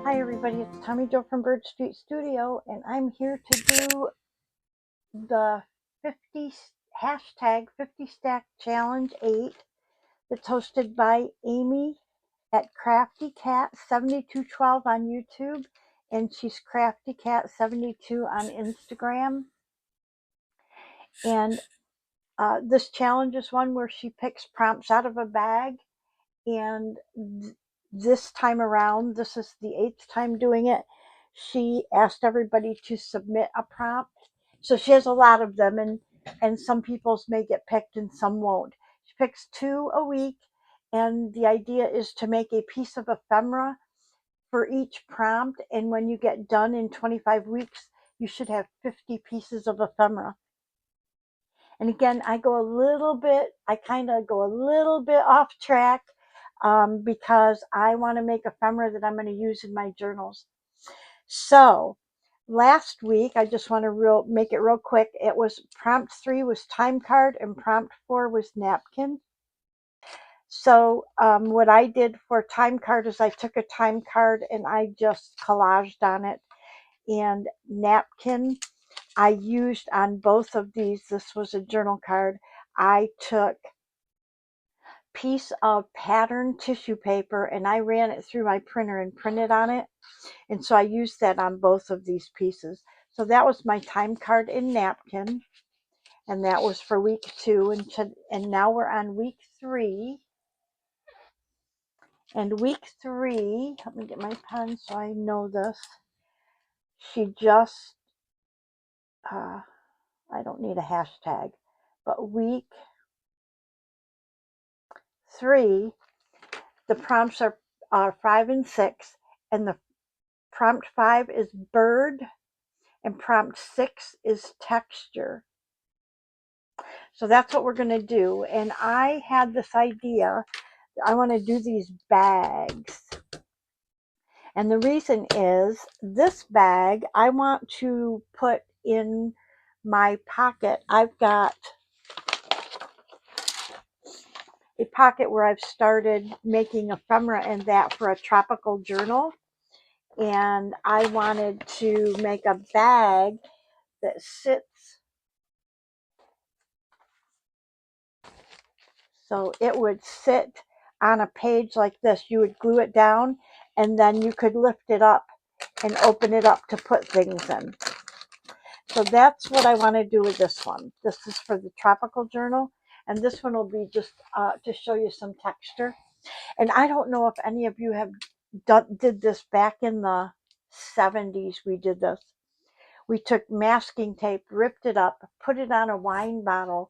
Hi everybody, it's Tommy Jo from Bird Street Studio, and I'm here to do the 50 hashtag 50 Stack Challenge 8 that's hosted by Amy at Crafty Cat 7212 on YouTube, and she's Crafty Cat 72 on Instagram. And this challenge is one where she picks prompts out of a bag, and this time around, this is the 8th time doing it, she asked everybody to submit a prompt. So she has a lot of them, and some people's may get picked and some won't. She picks 2 a week, and the idea is to make a piece of ephemera for each prompt, and when you get done in 25 weeks, you should have 50 pieces of ephemera. And again, I kind of go a little bit off track because I want to make ephemera that I'm going to use in my journals. So last week, I just want to make it real quick. It was prompt 3 was time card and prompt 4 was napkin. So what I did for time card is I took a time card and I just collaged on it. And napkin, I used on both of these. This was a journal card. I took piece of patterned tissue paper and I ran it through my printer and printed on it, and so I used that on both of these pieces. So that was my time card and napkin, and that was for week 2, and now we're on week 3. And week 3, let me get my pen so I know this. She just I don't need a hashtag, but week 3, the prompts are 5 and 6, and the prompt 5 is bird, and prompt 6 is texture. So that's what we're going to do. And I had this idea. I want to do these bags. And the reason is this bag I want to put in my pocket. I've got a pocket where I've started making ephemera in that for a tropical journal. And I wanted to make a bag that sits, so it would sit on a page like this. You would glue it down and then you could lift it up and open it up to put things in. So that's what I want to do with this one. This is for the tropical journal, and this one will be just to show you some texture. And I don't know if any of you have did this back in the 70s. We did this. We took masking tape, ripped it up, put it on a wine bottle,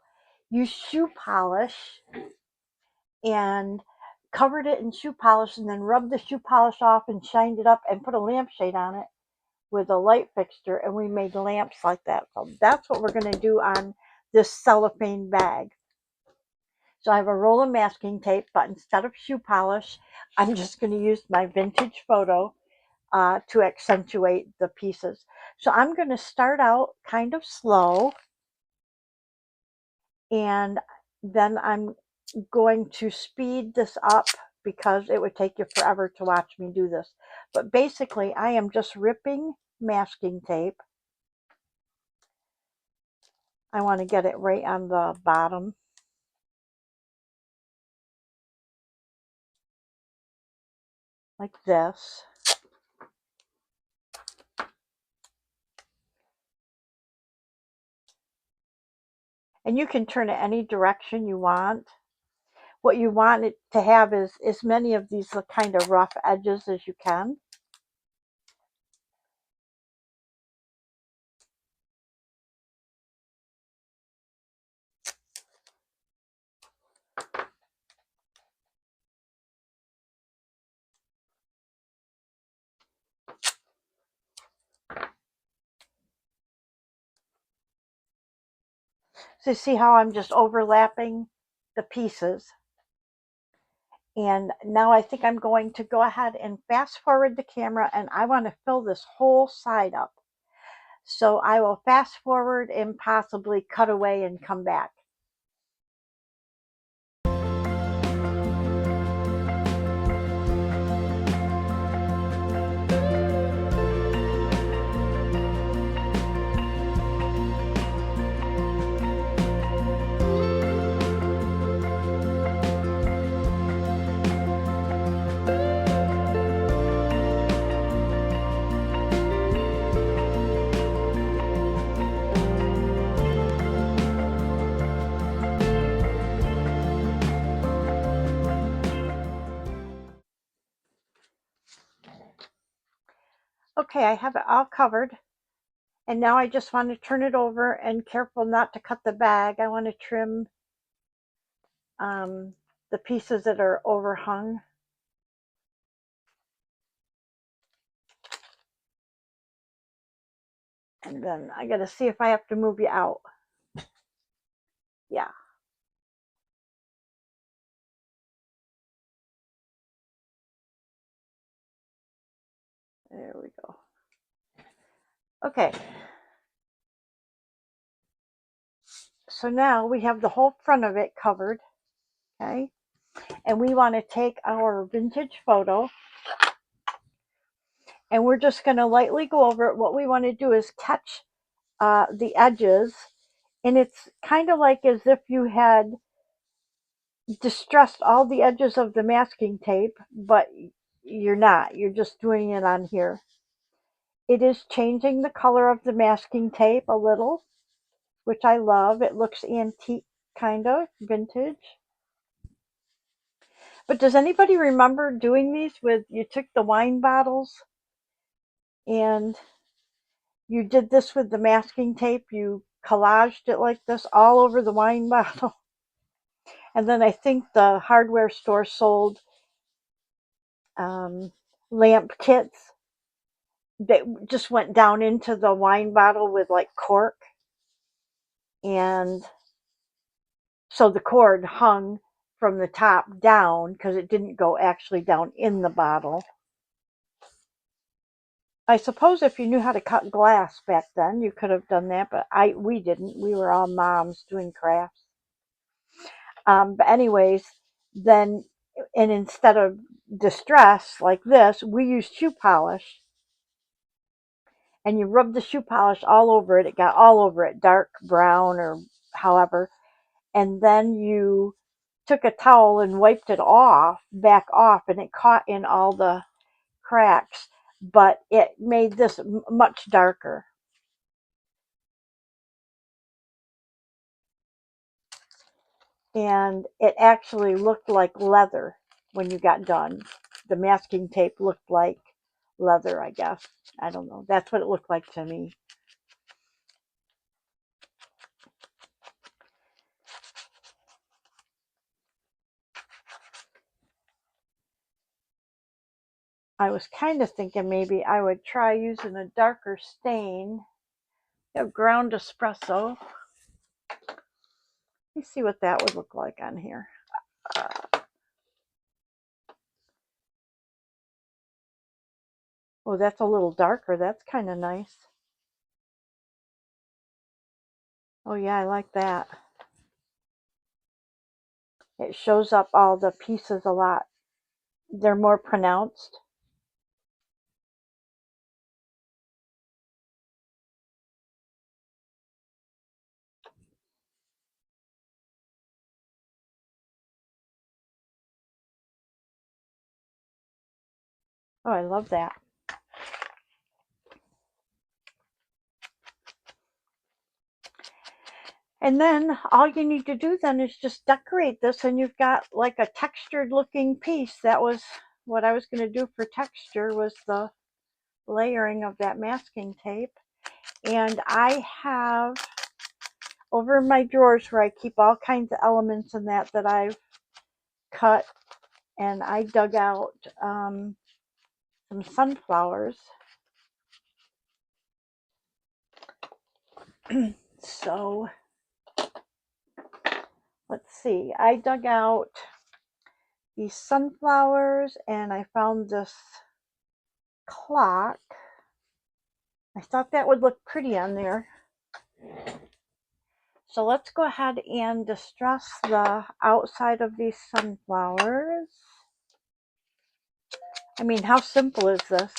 used shoe polish, and covered it in shoe polish, and then rubbed the shoe polish off and shined it up and put a lampshade on it with a light fixture, and we made lamps like that. So that's what we're going to do on this cellophane bag. So I have a roll of masking tape, but instead of shoe polish, I'm just going to use my vintage photo to accentuate the pieces. So I'm going to start out kind of slow, and then I'm going to speed this up because it would take you forever to watch me do this. But basically, I am just ripping masking tape. I want to get it right on the bottom. Like this. And you can turn it any direction you want. What you want it to have is as many of these kind of rough edges as you can. So see how I'm just overlapping the pieces. And now I think I'm going to go ahead and fast forward the camera, and I want to fill this whole side up. So I will fast forward and possibly cut away and come back. Okay, I have it all covered. And now I just want to turn it over and careful not to cut the bag. I want to trim the pieces that are overhung. And then I got to see if I have to move you out. Yeah. There we go. Okay. So now we have the whole front of it covered. Okay. And we want to take our vintage photo and we're just going to lightly go over it. What we want to do is catch the edges. And it's kind of like as if you had distressed all the edges of the masking tape, but you're not. You're just doing it on here. It is changing the color of the masking tape a little, which I love. It looks antique, kind of vintage. But does anybody remember doing these with, you took the wine bottles and you did this with the masking tape? You collaged it like this all over the wine bottle. And then I think the hardware store sold lamp kits that just went down into the wine bottle with like cork. And so the cord hung from the top down because it didn't go actually down in the bottle. I suppose if you knew how to cut glass back then, you could have done that, but we didn't. We were all moms doing crafts. But anyways, then, and instead of distress like this, we used shoe polish. And you rub the shoe polish all over it. It got all over it, dark brown or however. And then you took a towel and wiped it off, back off, and it caught in all the cracks, but it made this much darker. And it actually looked like leather when you got done. The masking tape looked like leather, I guess. I don't know. That's what it looked like to me. I was kind of thinking maybe I would try using a darker stain. We have ground espresso. Let me see what that would look like on here. Oh, that's a little darker. That's kind of nice. Oh yeah, I like that. It shows up all the pieces a lot. They're more pronounced. Oh, I love that. And then all you need to do then is just decorate this and you've got like a textured looking piece. That was what I was going to do for texture, was the layering of that masking tape. And I have over in my drawers where I keep all kinds of elements in that I've cut, and I dug out some sunflowers. So let's see, I dug out these sunflowers and I found this clock. I thought that would look pretty on there. So let's go ahead and distress the outside of these sunflowers. I mean, how simple is this?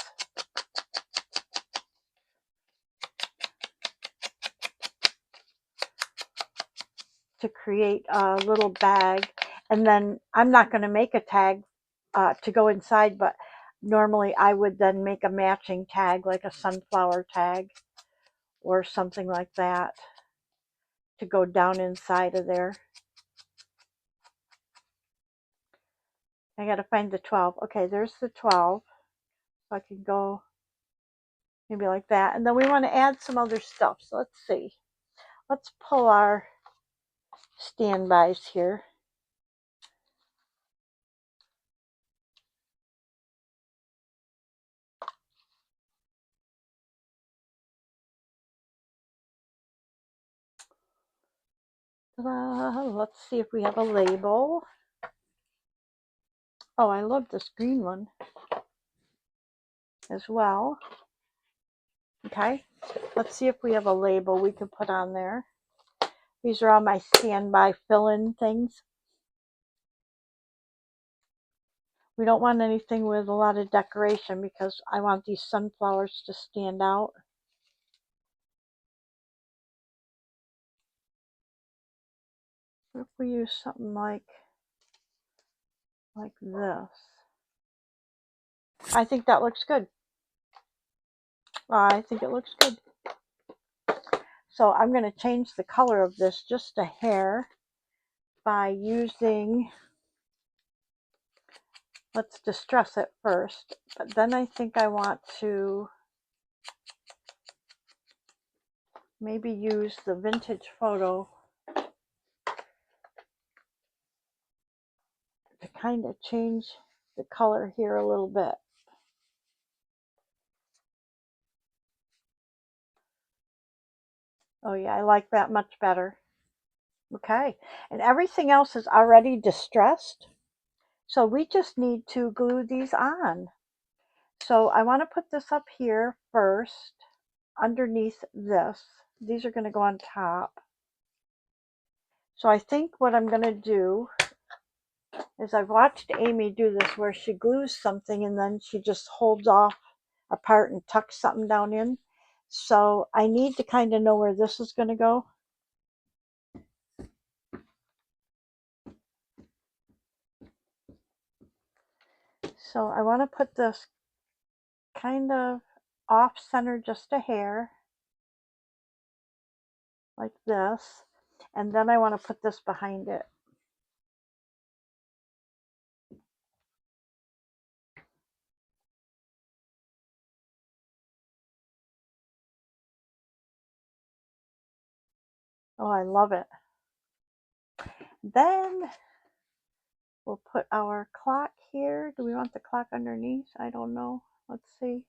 To create a little bag. And then I'm not going to make a tag to go inside, but normally I would then make a matching tag, like a sunflower tag or something like that, to go down inside of there. I got to find the 12. Okay, there's the 12. So I can go maybe like that. And then we want to add some other stuff. So let's see. Let's pull our standbys here. Let's see if we have a label. Oh, I love this green one as well. Okay, let's see if we have a label we can put on there. These are all my standby fill-in things. We don't want anything with a lot of decoration because I want these sunflowers to stand out. What if we use something like this? I think that looks good. I think it looks good. So I'm going to change the color of this just a hair by using, let's distress it first, but then I think I want to maybe use the vintage photo to kind of change the color here a little bit. Oh yeah, I like that much better. Okay, and everything else is already distressed. So we just need to glue these on. So I want to put this up here first, underneath this. These are going to go on top. So I think what I'm going to do is I've watched Amy do this where she glues something and then she just holds off a part and tucks something down in. So I need to kind of know where this is going to go. So I want to put this kind of off center just a hair, like this. And then I want to put this behind it. Oh, I love it. Then we'll put our clock here. Do we want the clock underneath? I don't know. Let's see.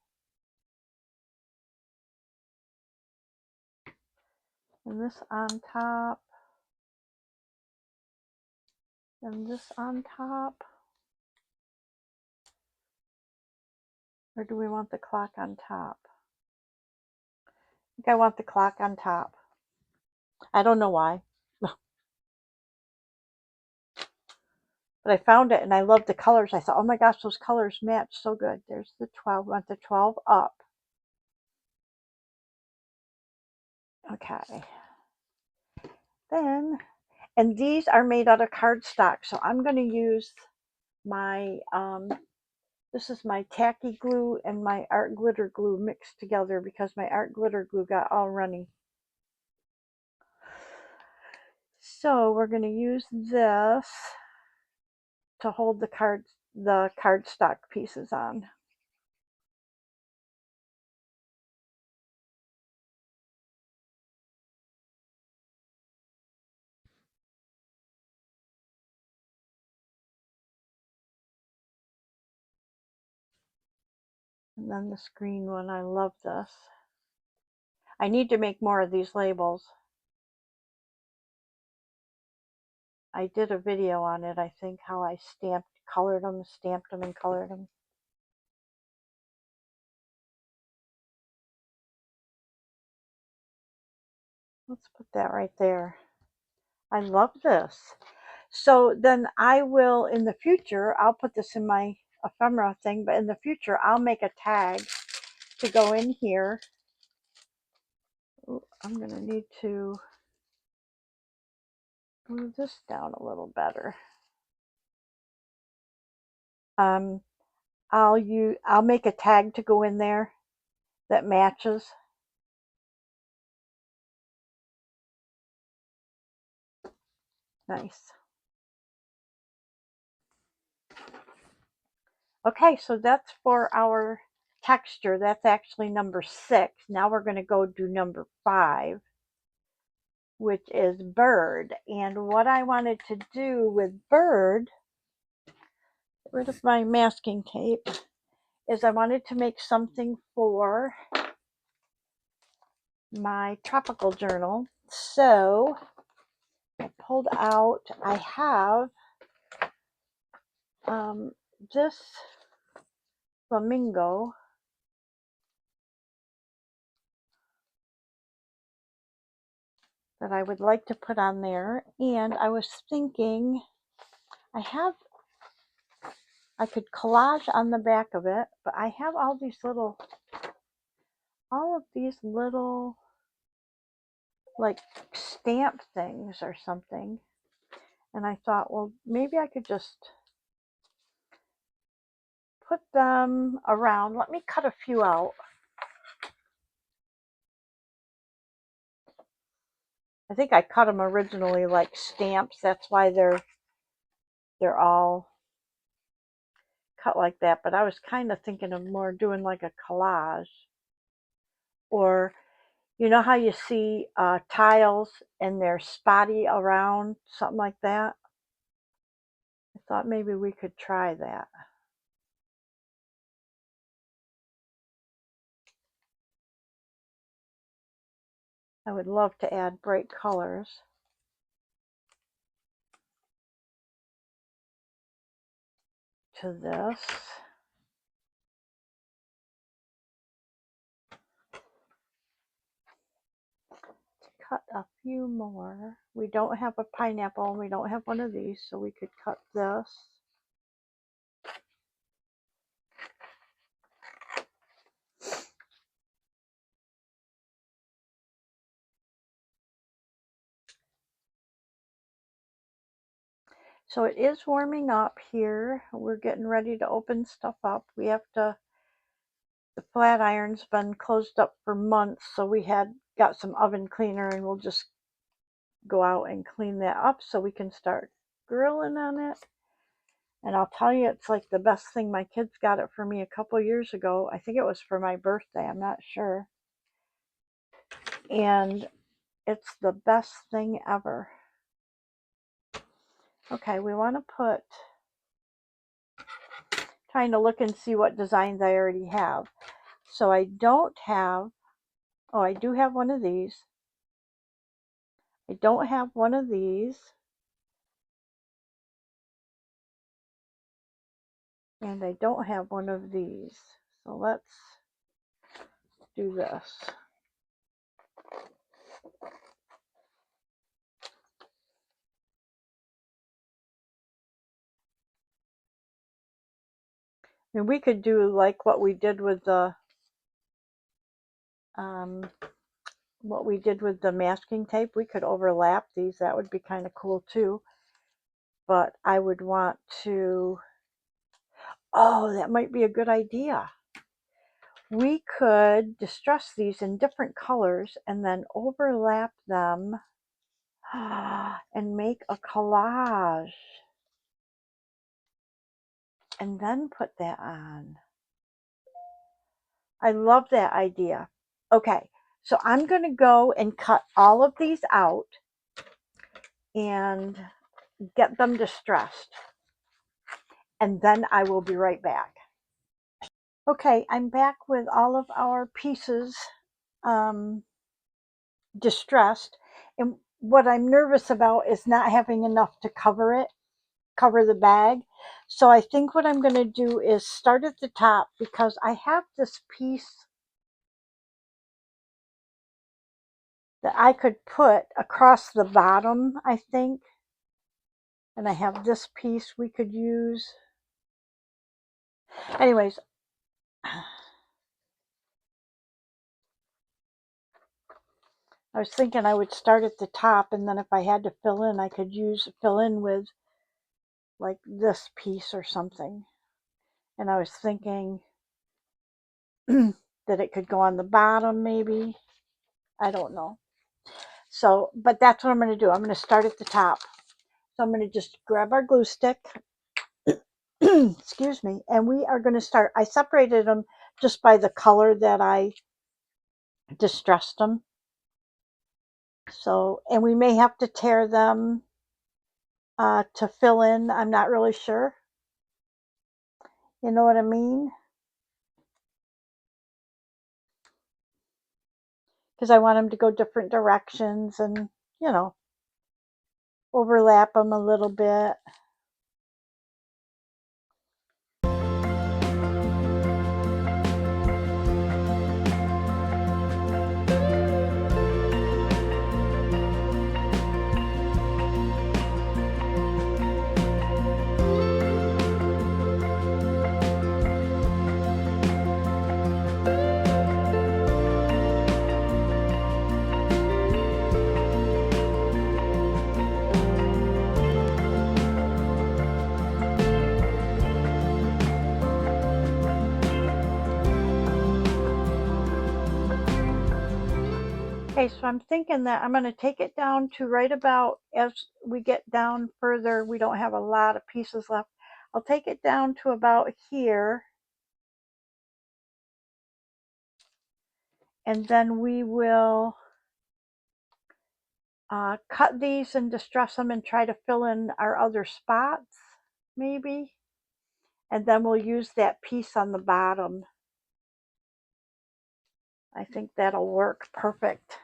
And this on top. And this on top. Or do we want the clock on top? I think I want the clock on top. I don't know why. But I found it and I love the colors. I thought, oh my gosh, those colors match so good. There's the 12. We want the 12 up. Okay. Then, and these are made out of cardstock. So I'm going to use my, this is my tacky glue and my art glitter glue mixed together because my art glitter glue got all runny. So we're going to use this to hold the cardstock pieces on. And then this green one, I love this. I need to make more of these labels. I did a video on it, I think, how I colored them, stamped them, and colored them. Let's put that right there. I love this. So then I will, in the future, I'll put this in my ephemera thing, but in the future, I'll make a tag to go in here. Ooh, I'm going to need to move this down a little better. I'll make a tag to go in there that matches. Nice. Okay, so that's for our texture. That's actually number 6. Now we're going to go do number 5, which is bird. And what I wanted to do with bird, get rid of my masking tape, is I wanted to make something for my tropical journal. So I pulled out, I have this flamingo that I would like to put on there. And I was thinking I could collage on the back of it, but I have all of these little like stamp things or something. And I thought, well, maybe I could just put them around. Let me cut a few out. I think I cut them originally like stamps. That's why they're all cut like that. But I was kind of thinking of more doing like a collage. Or, you know how you see tiles and they're spotty around, something like that? I thought maybe we could try that. I would love to add bright colors to this. Cut a few more. We don't have a pineapple and we don't have one of these, so we could cut this. So it is warming up here. We're getting ready to open stuff up. We have to, the flat iron's been closed up for months, so we got some oven cleaner and we'll just go out and clean that up so we can start grilling on it. And I'll tell you, it's like the best thing. My kids got it for me a couple years ago. I think it was for my birthday, I'm not sure. And it's the best thing ever. Okay, we want to trying to look and see what designs I already have. So I don't have, oh, I do have one of these. I don't have one of these. And I don't have one of these. So let's do this. And we could do like what we did with the masking tape. We could overlap these. That would be kind of cool too. But I would want to, oh, that might be a good idea. We could distress these in different colors and then overlap them and make a collage and then put that on. I love that idea. Okay, so I'm going to go and cut all of these out and get them distressed. And then I will be right back. Okay, I'm back with all of our pieces distressed. And what I'm nervous about is not having enough to cover the bag. So I think what I'm going to do is start at the top because I have this piece that I could put across the bottom, I think. And I have this piece we could use. Anyways, I was thinking I would start at the top, and then if I had to fill in, I could fill in with like this piece or something. And I was thinking that it could go on the bottom maybe. I don't know. So, but that's what I'm going to do. I'm going to start at the top. So I'm going to just grab our glue stick, excuse me, and we are going to start. I separated them just by the color that I distressed them. So, and we may have to tear them to fill in. I'm not really sure. You know what I mean? Because I want them to go different directions and, you know, overlap them a little bit. Okay, so I'm thinking that I'm going to take it down to right about as we get down further. We don't have a lot of pieces left. I'll take it down to about here. And then we will cut these and distress them and try to fill in our other spots, maybe. And then we'll use that piece on the bottom. I think that'll work perfect.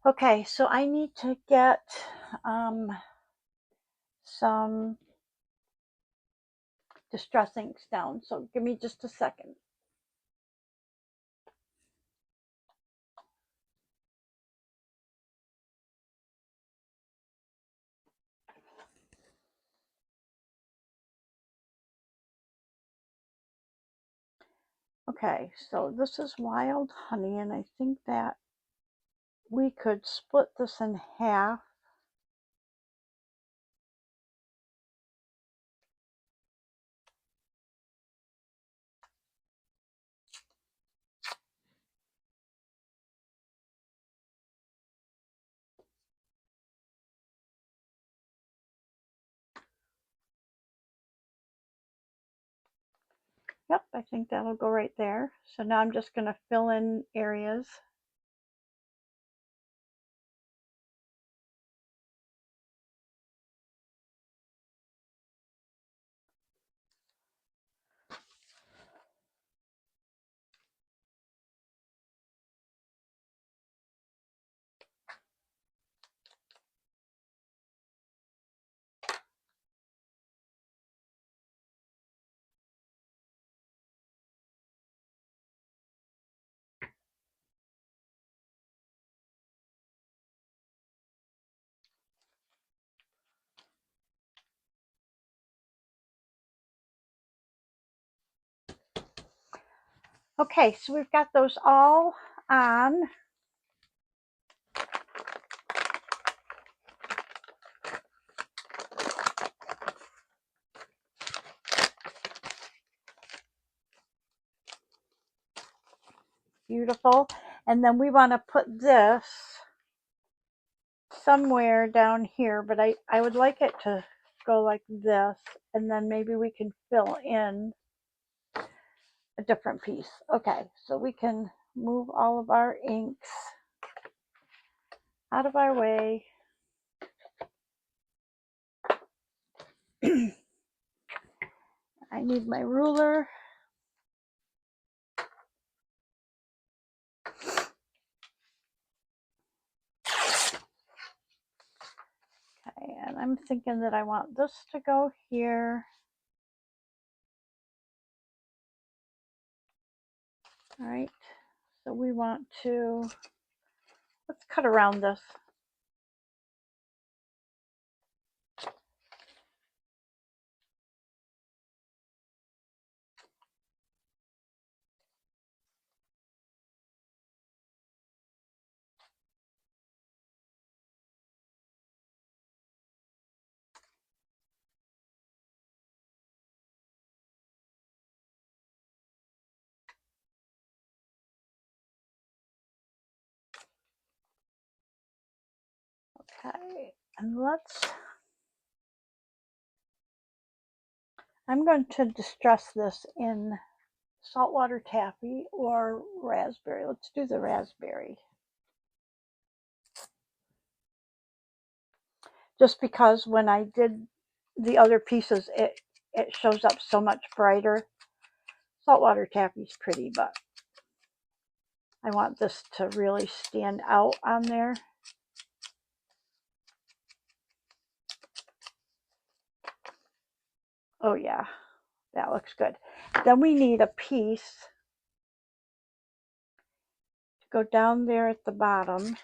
Okay, so I need to get some distress inks down. So give me just a second. Okay, so this is Wild Honey, and I think that we could split this in half. Yep, I think that'll go right there. So now I'm just going to fill in areas. Okay, so we've got those all on. Beautiful. And then we want to put this somewhere down here, but I would like it to go like this, and then maybe we can fill in a different piece. Okay, so we can move all of our inks out of our way. I need my ruler. Okay, and I'm thinking that I want this to go here. All right, so we want to, let's cut around this. Okay, and I'm going to distress this in saltwater taffy or raspberry. Let's do the raspberry. Just because when I did the other pieces, it shows up so much brighter. Saltwater taffy is pretty, but I want this to really stand out on there. Oh yeah, that looks good. Then we need a piece to go down there at the bottom.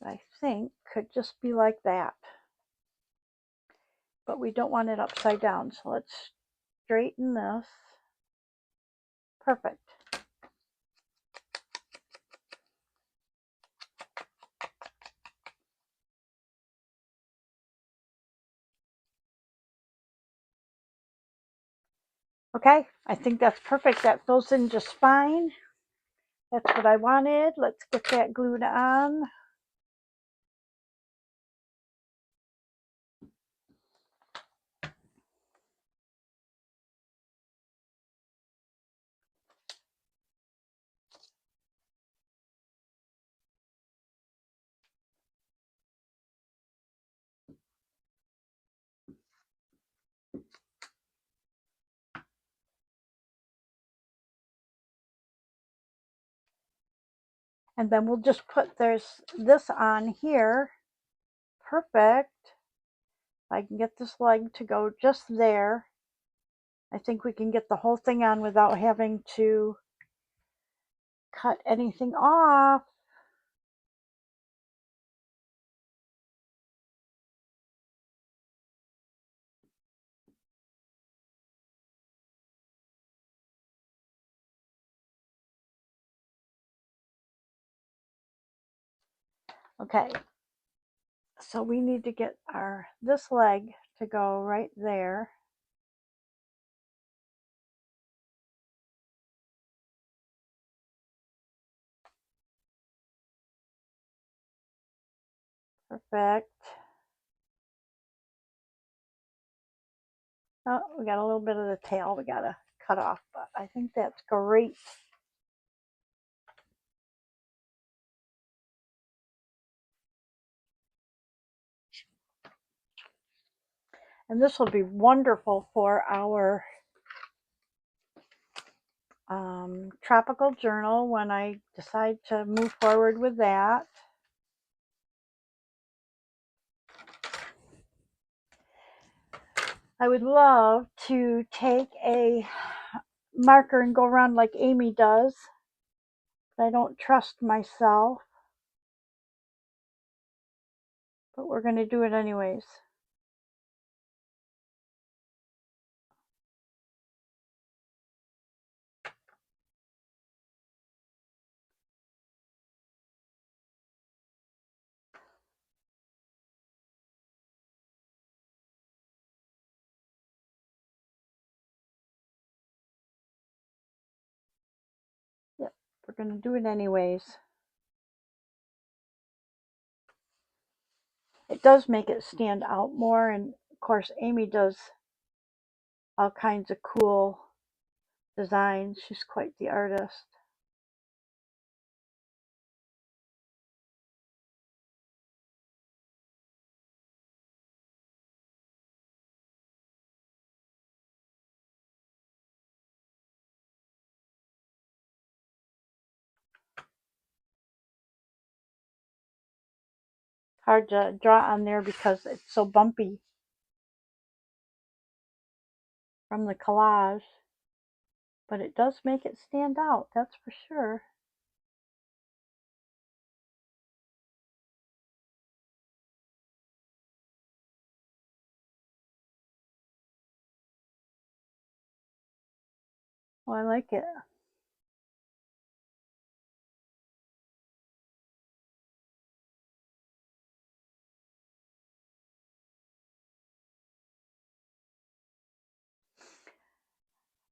I think could just be like that. But we don't want it upside down, so let's straighten this. Perfect. Okay, I think that's perfect. That fills in just fine. That's what I wanted. Let's get that glued on. And then we'll just put this on here. Perfect. I can get this leg to go just there. I think we can get the whole thing on without having to cut anything off. Okay, so we need to get this leg to go right there. Perfect. Oh, we got a little bit of the tail we gotta cut off, but I think that's great. And this will be wonderful for our tropical journal when I decide to move forward with that. I would love to take a marker and go around like Amy does, but I don't trust myself. But we're going to do it anyways. Yep, we're going to do it anyways. It does make it stand out more, and of course Amy does all kinds of cool designs. She's quite the artist. Hard to draw on there because it's so bumpy from the collage, but it does make it stand out, that's for sure. Oh, I like it.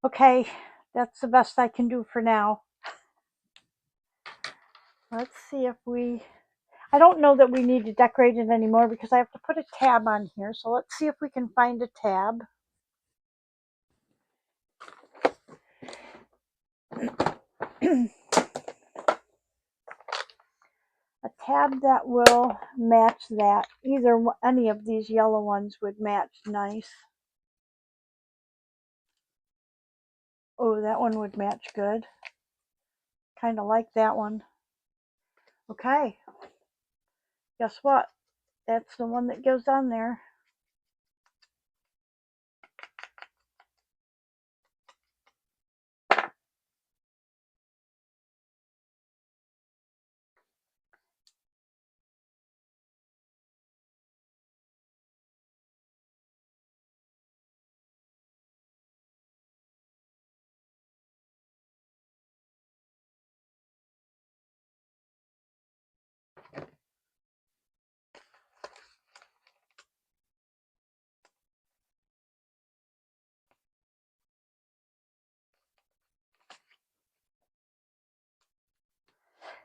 Okay, That's the best I can do for now. Let's see if I don't know that we need to decorate it anymore because I have to put a tab on here. So let's see if we can find a tab. A tab that will match that. Any of these yellow ones would match nice. Oh, that one would match good. Kind of like that one. Okay. Guess what? That's the one that goes on there.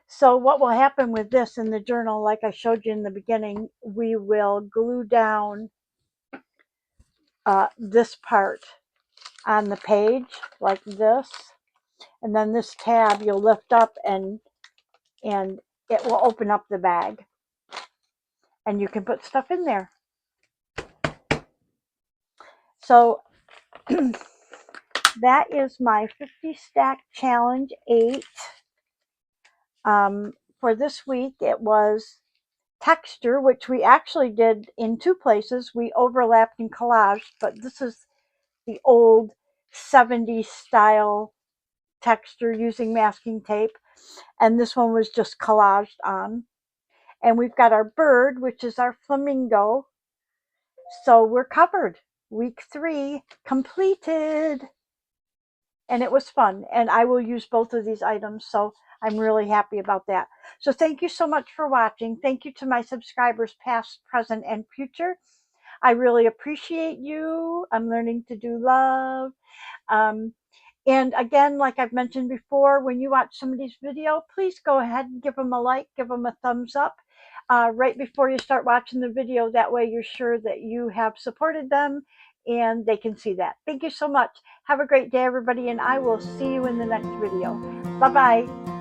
So what will happen with this in the journal, like I showed you in the beginning, we will glue down this part on the page like this. And then this tab you'll lift up and it will open up the bag. And you can put stuff in there. So that is my 50 stack challenge 8. For this week, it was texture, which we actually did in 2 places. We overlapped and collaged, but this is the old 70s style texture using masking tape. And this one was just collaged on. And we've got our bird, which is our flamingo. So we're covered. Week 3 completed. And it was fun. And I will use both of these items. So I'm really happy about that. So thank you so much for watching. Thank you to my subscribers, past, present, and future. I really appreciate you. I'm learning to do love. And again, like I've mentioned before, when you watch somebody's video, please go ahead and give them a like, give them a thumbs up right before you start watching the video. That way you're sure that you have supported them and they can see that. Thank you so much. Have a great day, everybody, and I will see you in the next video. Bye-bye.